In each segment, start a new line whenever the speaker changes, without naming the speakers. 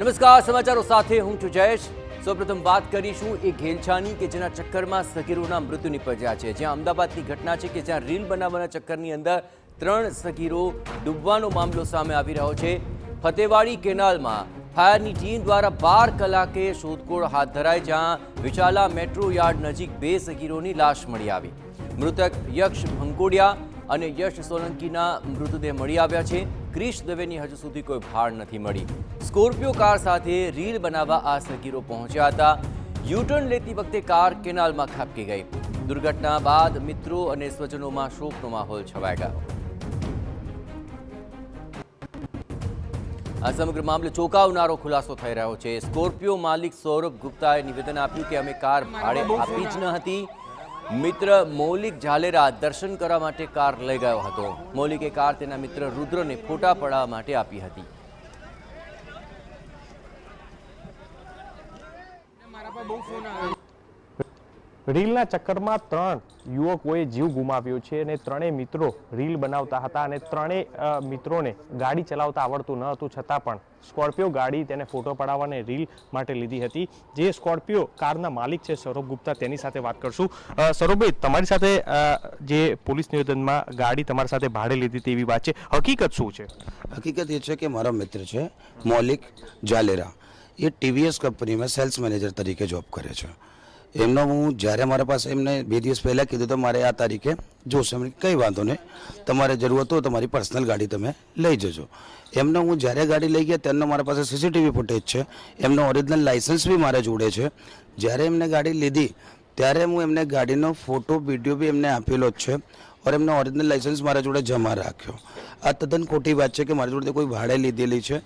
નમસ્કાર, સમાચારો સાથે હું છું જયેશ। સૌપ્રથમ વાત કરીશું એ ઘેલછાની કે જેના ચક્કરમાં સગીરોના મૃત્યુ નિપજ્યા છે। જ્યાં અમદાવાદની ઘટના છે કે જ્યાં રીલ બનાવવાના ચક્કરની અંદર 3 સગીરો ડૂબવાનો મામલો સામે આવી રહ્યો છે। ફતેવાડી કેનાલમાં ફાયરની ટીમ દ્વારા 12 કલાકે શોધખોળ હાથ ધરાઈ, જ્યાં વિચાલા મેટ્રો યાર્ડ નજીક 2 સગીરોની લાશ મળી આવી। મૃતક યક્ષ ભંકોડિયા અને યશ સોલંકીના મૃતદેહ મળી આવ્યા છે। ક્રિશ દવેની હજુ સુધી કોઈ ભાળ નથી મળી। સ્કોર્પિયો કાર સાથે રીલ બનાવવા આ સગીરો પહોંચ્યા હતા। યુટર્ન લેતી વખતે કાર કેનાલમાં ખાબકી ગઈ। દુર્ઘટના બાદ મિત્રો અને સ્વજનોમાં શોકનો માહોલ છવાઈ ગયો। આ સમગ્ર મામલે ચોંકાવનારો ખુલાસો થઈ રહ્યો છે। સ્કોર્પિયો માલિક સૌરભ ગુપ્તાએ નિવેદન આપ્યું કે અમે કાર ભાડે આપી જ ન હતી। મિત્ર મૌલિક ઝાલેરા દર્શન કરવા માટે કાર લઈ ગયો હતો। મૌલિકે કાર તેના મિત્ર રુદ્રને ફોટા પડાવવા માટે આપી હતી।
રીલના ચક્કરમાં 3 યુવકોએ જીવ ગુમાવ્યો છે અને 3 મિત્રો રીલ બનાવતા હતા અને 3 મિત્રોને ગાડી ચલાવતા આવડતું ન હતું, છતાં પણ સ્કોર્પિયો ગાડી તેને ફોટો પડાવવાને રીલ માટે લીધી હતી। જે સ્કોર્પિયો કારના માલિક છે સૌરભ ગુપ્તા, તેની સાથે વાત કરશું। સૌરભભાઈ, તમારી સાથે જે પોલીસ નિવેદનમાં ગાડી તમારી સાથે ભાડે લીધી તેવી વાત છે, હકીકત શું છે?
હકીકત એ છે કે મારો મિત્ર છે મૌલિક ઝાલેરા, એ ટીવીએસ કંપનીમાં સેલ્સ મેનેજર તરીકે જોબ કરે છે। એમનો હું જ્યારે મારા પાસે એમને 2 દિવસ પહેલાં કીધું તો મારે આ તારીખે જોશે, એમને કંઈ વાંધો નહીં, તમારે જરૂરત હોય તમારી પર્સનલ ગાડી તમે લઈ જજો। એમનો હું જ્યારે ગાડી લઈ ગયા ત્યારનો મારા પાસે સીસીટીવી ફૂટેજ છે, એમનો ઓરિજિનલ લાઇસન્સ બી મારે જોડે છે। જ્યારે એમને ગાડી લીધી ત્યારે હું એમને ગાડીનો ફોટો વિડીયો બી એમને આપેલો જ છે ઓર એમનો ઓરિજિનલ લાઇસન્સ મારા જોડે જમા રાખ્યો। આ તદ્દન ખોટી વાત છે કે મારી જોડે કોઈ ભાડે લીધેલી છે।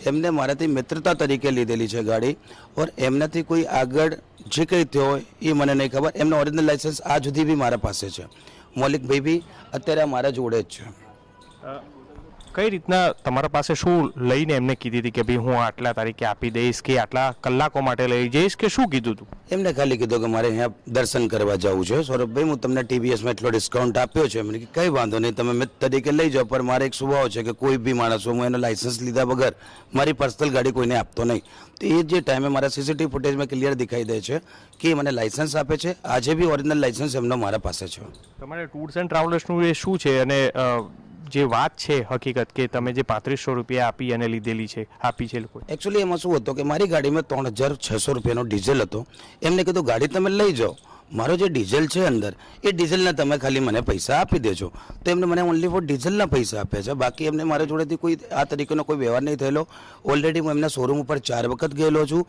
એમને મારાથી મિત્રતા તરીકે લીધેલી છે ગાડી, ઓર એમનાથી કોઈ આગળ જે કંઈ થયો હોય એ મને નહીં ખબર। એમનો ઓરિજિનલ લાઇસન્સ આજ સુધી બી મારા પાસે છે। મૌલિકભાઈ બી અત્યારે મારા જોડે જ છે।
કઈ રીતના તમારા પાસે શું લઈને એમને કીધી હતી કે ભાઈ હું આટલા તારીખે આપી દઈશ કે આટલા કલાકો માટે લઈ જઈશ, કે શું કીધું હતું?
એમને ખાલી કીધું કે મારે અહીંયા દર્શન કરવા જવું છે। સૌરભભાઈ, હું તમને ટીવીએસમાં એટલો ડિસ્કાઉન્ટ આપ્યો છે, મને કંઈ વાંધો નહીં, તમે મિત્ર તરીકે લઈ જાઓ, પણ મારે એક સ્વભાવ છે કે કોઈ બી માણસ હું એનો લાઇસન્સ લીધા વગર મારી પર્સનલ ગાડી કોઈને આપતો નહીં। તો એ જે ટાઈમે મારા સીસીટીવી ફૂટેજમાં ક્લિયર દેખાઈ દે છે કે મને લાઇસન્સ આપે છે। આજે બી ઓરિજિનલ લાઇસન્સ એમનો મારા પાસે છે।
તમારે ટૂર્સ એન્ડ ટ્રાવેલર્સનું એ શું છે અને જે વાત છે હકીકત કે તમે જે 3500 રૂપિયા આપી અને લીધેલી છે, આપી છે લોકો?
એકચ્યુઅલી એમાં શું હતું કે મારી ગાડીમાં 3600 રૂપિયાનો ડીઝલ હતો। એમને કીધું ગાડી તમે લઈ જાઓ, મારો જે ડીઝલ છે અંદર એ ડીઝલના તમે ખાલી મને પૈસા આપી દેજો। તો એમને મને ઓનલી ફોર ડીઝલના પૈસા આપ્યા છે, બાકી એમને મારા જોડેથી કોઈ આ તરીકેનો કોઈ વ્યવહાર નહીં થયેલો। ઓલરેડી હું એમના શોરૂમ ઉપર 4 વખત ગયેલો છું।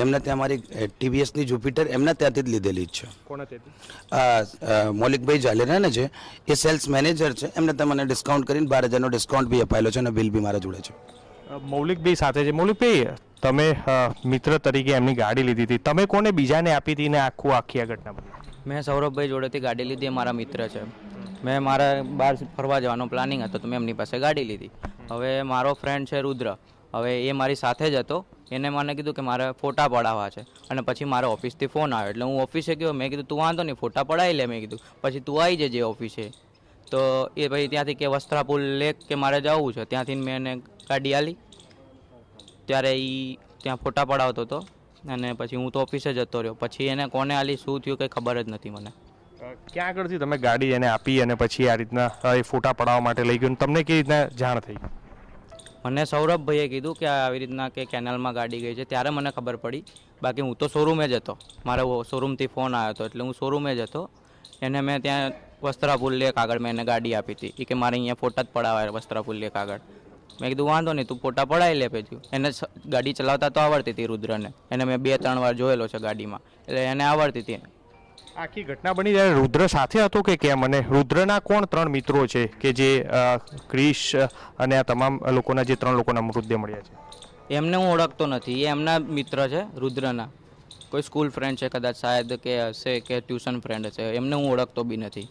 એમને ત્યાં મારી ટીવીએસની જુપિટર એમના ત્યાંથી જ લીધેલી જ છે।
કોના ત્યાંથી?
મૌલિકભાઈ ઝાલેરા છે, એ સેલ્સ મેનેજર છે। એમને ત્યાં મને ડિસ્કાઉન્ટ કરીને 12000નો ડિસ્કાઉન્ટ બી અપાયેલો છે અને બિલ બી મારા જોડે છે।
મૌલિકભાઈ સાથે છે। મૌલિકભાઈ, તમે મિત્ર તરીકે એમની ગાડી લીધી હતી, તમે કોને બીજાને આપી હતી ને આખી આ ઘટના બની?
મેં સૌરભભાઈ જોડેથી ગાડી લીધી, મારા મિત્ર છે। મેં મારા બહાર ફરવા જવાનો પ્લાનિંગ હતો તો મેં એમની પાસે ગાડી લીધી। હવે મારો ફ્રેન્ડ છે રુદ્ર, હવે એ મારી સાથે જ હતો। એને મને કીધું કે મારે ફોટા પડાવવા છે અને પછી મારા ઓફિસથી ફોન આવ્યો એટલે હું ઓફિસે ગયો। મેં કીધું તું વાંધો નહીં, ફોટા પડાવી લે। મેં કીધું પછી તું આવી જજે ઓફિસે। તો એ ભાઈ ત્યાંથી કે વસ્ત્રાપુર લેક કે મારે જવું છે, ત્યાંથી મેં એને ગાડી આલી। ત્યારે એ ત્યાં ફોટા પડાવતો હતો અને પછી હું તો ઓફિસે જતો રહ્યો। પછી એને કોને આલી, શું થયું કંઈ ખબર જ નથી મને।
ક્યાં આગળથી તમે ગાડી એને આપી અને પછી આ રીતના એ ફોટા પડાવવા માટે લઈ ગયો, તમને કેવી રીતના જાણ થઈ?
મને સૌરભભાઈએ કીધું કે આવી રીતના કે કેનાલમાં ગાડી ગઈ છે, ત્યારે મને ખબર પડી। બાકી હું તો શોરૂમે જ હતો, મારે શોરૂમથી ફોન આવ્યો હતો એટલે હું શોરૂમે જ હતો। એને મેં ત્યાં વસ્ત્રાપુર લેક આગળ મેં એને ગાડી આપી હતી। એ કે મારે અહીંયા ફોટા જ પડાવ્યા વસ્ત્રાપુર લેક આગળ। મેં કીધું વાંધો નહીં, તું ફોટા પડાવી લે પછી। એને ગાડી ચલાવતા તો આવડતી હતી રુદ્રને, એને મેં 2-3 વાર જોયેલો છે ગાડીમાં, એટલે એને આવડતી હતી।
આખી ઘટના બની ત્યારે રુદ્ર સાથે હતો કે કેમ? અને રુદ્રના કોણ 3 મિત્રો છે કે જે ક્રિશ અને આ તમામ લોકોના જે 3 લોકોના મૃતદેહ મળ્યા છે?
એમને હું ઓળખતો નથી, એ એમના મિત્ર છે રુદ્રના, કોઈ સ્કૂલ ફ્રેન્ડ છે કદાચ, શાયદ કે હશે કે ટ્યુશન ફ્રેન્ડ છે, એમને હું ઓળખતો બી નથી।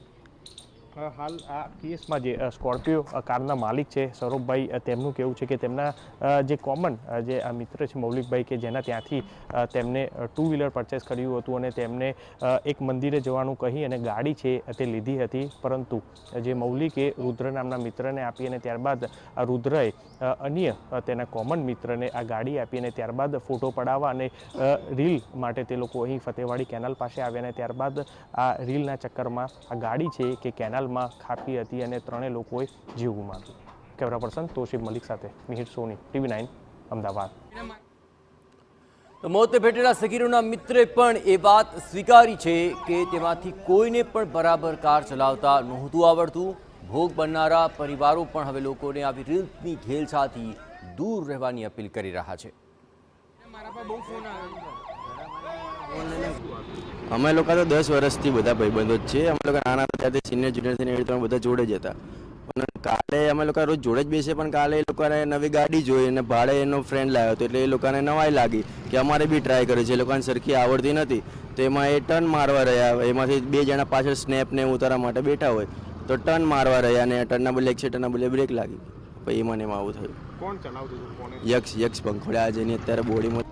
હાલ આ કેસમાં જે સ્કોર્પિયો કારના માલિક છે સૌરભભાઈ, તેમનું કહેવું છે કે તેમના જે કોમન જે આ મિત્ર છે મૌલિકભાઈ, કે જેના ત્યાંથી તેમને 2 વ્હીલર પરચેસ કર્યું હતું અને તેમને એક મંદિરે જવાનું કહી અને ગાડી છે તે લીધી હતી, પરંતુ જે મૌલિકે રુદ્ર નામના મિત્રને આપી અને ત્યારબાદ આ રુદ્રએ અન્ય તેના કોમન મિત્રને આ ગાડી આપી અને ત્યારબાદ ફોટો પડાવવા અને રીલ માટે તે લોકો અહીં ફતેવાડી કેનાલ પાસે આવ્યા અને ત્યારબાદ આ રીલના ચક્કરમાં આ ગાડી છે કે કેનાલમાં ખાપી હતી અને ત્રણેય લોકોએ જીવ ગુમાવ્યો. કેમેરા પર્સન તોશિફ મલિક સાથે મિહિર સોની, TV9 અમદાવાદ.
તો મોતે ભેટેલા સગીરોના મિત્રે પણ એ વાત સ્વીકારી છે કે તેમાંથી કોઈને પણ બરાબર કાર ચલાવતા નહોતું આવડતું. ભોગ બનનારા પરિવારો પણ હવે લોકોને આવી રીતની ઘેલછાથી દૂર રહેવાની અપીલ કરી રહ્યા છે.
અમે લોકો તો 10 વર્ષથી બધા ભાઈબંધો જ છે. અમે લોકો નાના ત્યારથી સિનિયર જુનિયર થઈને એવી બધા જોડે જ હતા. પણ કાલે અમે લોકો રોજ જોડે જ બેસીએ, પણ કાલે એ લોકોને નવી ગાડી જોઈ અને ભાડે એનો ફ્રેન્ડ લાવ્યો હતો એટલે એ લોકોને નવાઈ લાગી કે અમારે બી ટ્રાય કરી છે. એ લોકોને સરખી આવડતી નથી તો એમાં એ ટર્ન મારવા રહ્યા. એમાંથી 2 જણા પાછળ સ્નેપ ને ઉતારવા માટે બેઠા હોય તો ટર્ન મારવા રહ્યા અને ટર્નના બદલે એક્સિડન્ટના બદલે બ્રેક લાગી. પછી એમાં ને એમાં આવું થયું.
કોણ ચલાવતું હતું?
યક્ષ પંખોડિયા જેની અત્યારે બોડીમાં.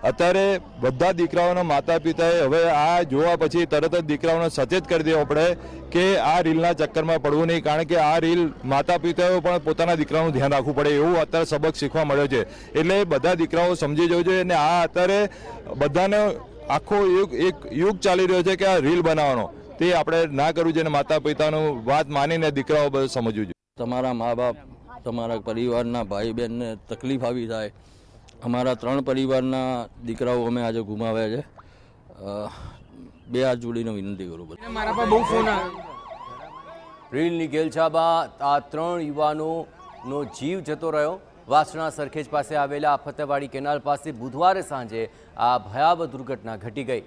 અત્યારે બધા દીકરાઓના માતા પિતાએ હવે આ જોવા પછી તરત જ દીકરાઓને સચેત કરી દેવો પડે કે આ રીલના ચક્કરમાં પડવું નહીં, કારણ કે આ રીલ માતા પિતાઓ પણ પોતાના દીકરાનું ધ્યાન રાખવું પડે એવું અત્યારે સબક શીખવા મળ્યો છે. એટલે બધા દીકરાઓ સમજી જવું જોઈએ અને આ અત્યારે બધાને આખો એક યુગ ચાલી રહ્યો છે કે આ રીલ બનાવવાનો, તે આપણે ના કરવું જોઈએ. માતા પિતાનું વાત માનીને દીકરાઓ બધું સમજવું જોઈએ.
તમારા મા બાપ, તમારા પરિવારના ભાઈ બહેનને તકલીફ આવી થાય. અમારા 3 પરિવારના દીકરાઓ અમે આજે ગુમાવ્યા છે. 2 હાથ જોડીને વિનંતી કરું.
મારા પર બહુ ફોન આવ્યો. રીલની ઘેલછામાં આ 3 યુવાનોનો જીવ જતો રહ્યો. વાસણા સરખેજ પાસે આવેલા ફતેવાડી કેનાલ પાસે બુધવારે સાંજે આ ભયાવહ દુર્ઘટના ઘટી ગઈ.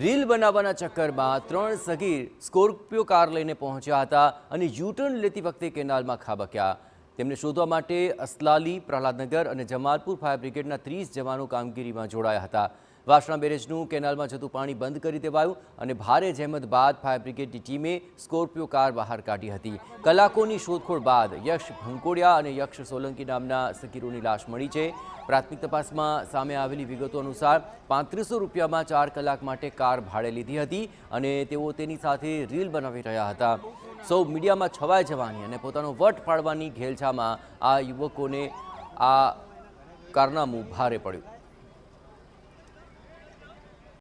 રીલ બનાવવાના ચક્કરમાં 3 સગીર સ્કોર્પિયો કાર લઈને પહોંચ્યા હતા અને યુટર્ન લેતી વખતે કેનાલમાં ખાબક્યા. તેમને શોધવા માટે અસલાલી, પ્રહલાદનગર અને જમાલપુર ફાયર બ્રિગેડના 30 જવાનો કામગીરીમાં જોડાયા હતા. વાસણા બેરેજનું કેનાલમાં જતું પાણી બંધ કરી દેવાયું અને ભારે જહેમત બાદ ફાયર બ્રિગેડની ટીમે સ્કોર્પિયો કાર બહાર કાઢી હતી. કલાકોની શોધખોળ બાદ યક્ષ ભંકોડિયા અને યક્ષ સોલંકી નામના સગીરોની લાશ મળી છે. પ્રાથમિક તપાસમાં સામે આવેલી વિગતો અનુસાર 3500 રૂપિયામાં 4 કલાક માટે કાર ભાડે લીધી હતી અને તેઓ તેની સાથે રીલ બનાવી રહ્યા હતા. સૌ મીડિયામાં છવાઈ જવાની અને પોતાનો વટ પાડવાની ઘેલછામાં આ યુવકોને આ કારનામું ભારે પડ્યું.